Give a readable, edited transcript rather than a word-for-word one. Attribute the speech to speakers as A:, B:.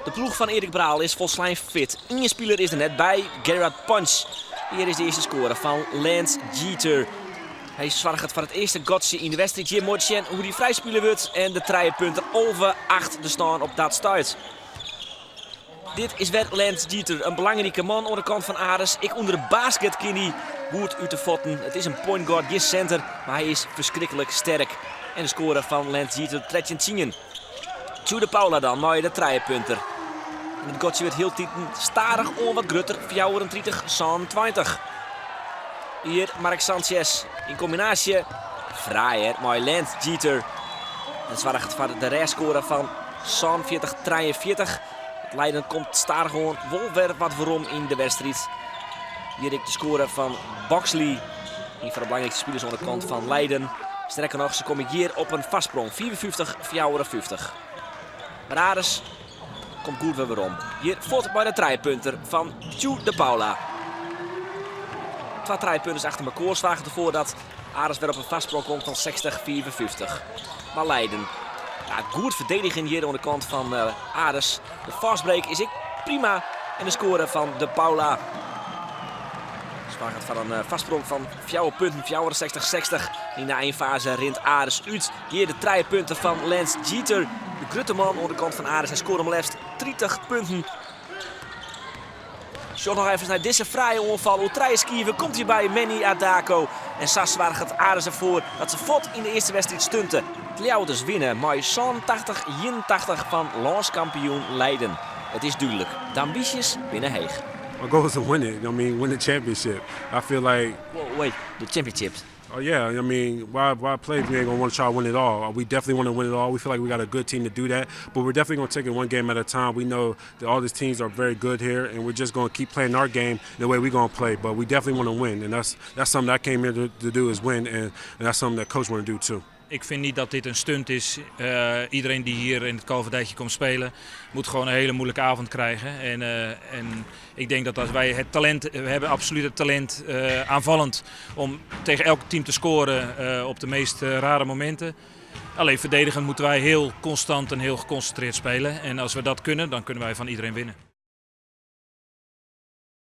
A: De ploeg van Erik Braal is volslijn fit. Eén speler is er net bij, Gerard Punch. Hier is de eerste score van Lance Jeter. Hij zorgt voor het eerste gotsje in de wedstrijd. Je moet zien hoe die vrijspeler wordt. En de 3 punten over 8 de staan op dat stuit. Dit is weer Lance Jeter, een belangrijke man aan de kant van Ares. Ik onder de basket ken hij goed uit de voeten. Het is een point guard, geen center, maar hij is verschrikkelijk sterk. En de score van Lance Jeter, 13-10. Tju de Paula dan, mooi de 3 punten. Het gotje werd heel tieten, starig on wat grutter, 34-20. Hier Mark Sanchez in combinatie. Fraaier, mooi Lance Jeter. En zorgt voor de restscore van 40-43. Het Leiden komt starig gewoon wel weer wat waarom in de wedstrijd. Hier de score van Boxley. Een van de belangrijkste spelers aan de kant van Leiden. Sterker nog, ze komen hier op een vastsprong. 54-54. Maar Ares komt goed weer waarom. Hier voort bij de 3 punten van Tju de Paula. 2 3 punten achter elkaar zorgen ervoor dat Ares weer op een vastsprong komt van 60-54. Maar Leiden. Ja, goed verdedigen hier aan de kant van Ares. De fastbreak is prima. En de score van de Paula. Zorgt van een vastsprong van 4 punten, 64-60. In de eindfase rint Ares uit. Hier de 3 punten van Lance Jeter. De grutteman aan de kant van Ares. Hij scoort hem liefst 30 punten. John nog even naar deze fraaie onval. Hoe 3 schieven komt hij bij Manny Adako. En Sas zorgt Ares ervoor dat ze vlot in de eerste wedstrijd stunten. Het Leeuwers winnen maar 81-81 van landskampioen Leiden. Het is duidelijk, de ambities binnen heeg.
B: Our goal is to win it. I mean, win the championship. I feel like.
A: Whoa, wait, the championships.
B: Oh yeah, I mean, why play if we ain't gonna want to try to win it all? We definitely want to win it all. We feel like we got a good team to do that, but we're definitely gonna take it one game at a time. We know that all these teams are very good here, and we're just gonna keep playing our game the way we're gonna play. But we definitely want to win, and that's something that I came here to do is win, and that's something that coach want to do too.
C: Ik vind niet dat dit een stunt is. Iedereen die hier in het Kalverdijtje komt spelen, moet gewoon een hele moeilijke avond krijgen. En ik denk dat als wij het talent, we hebben absoluut het talent aanvallend om tegen elk team te scoren op de meest rare momenten. Alleen verdedigend moeten wij heel constant en heel geconcentreerd spelen. En als we dat kunnen, dan kunnen wij van iedereen winnen.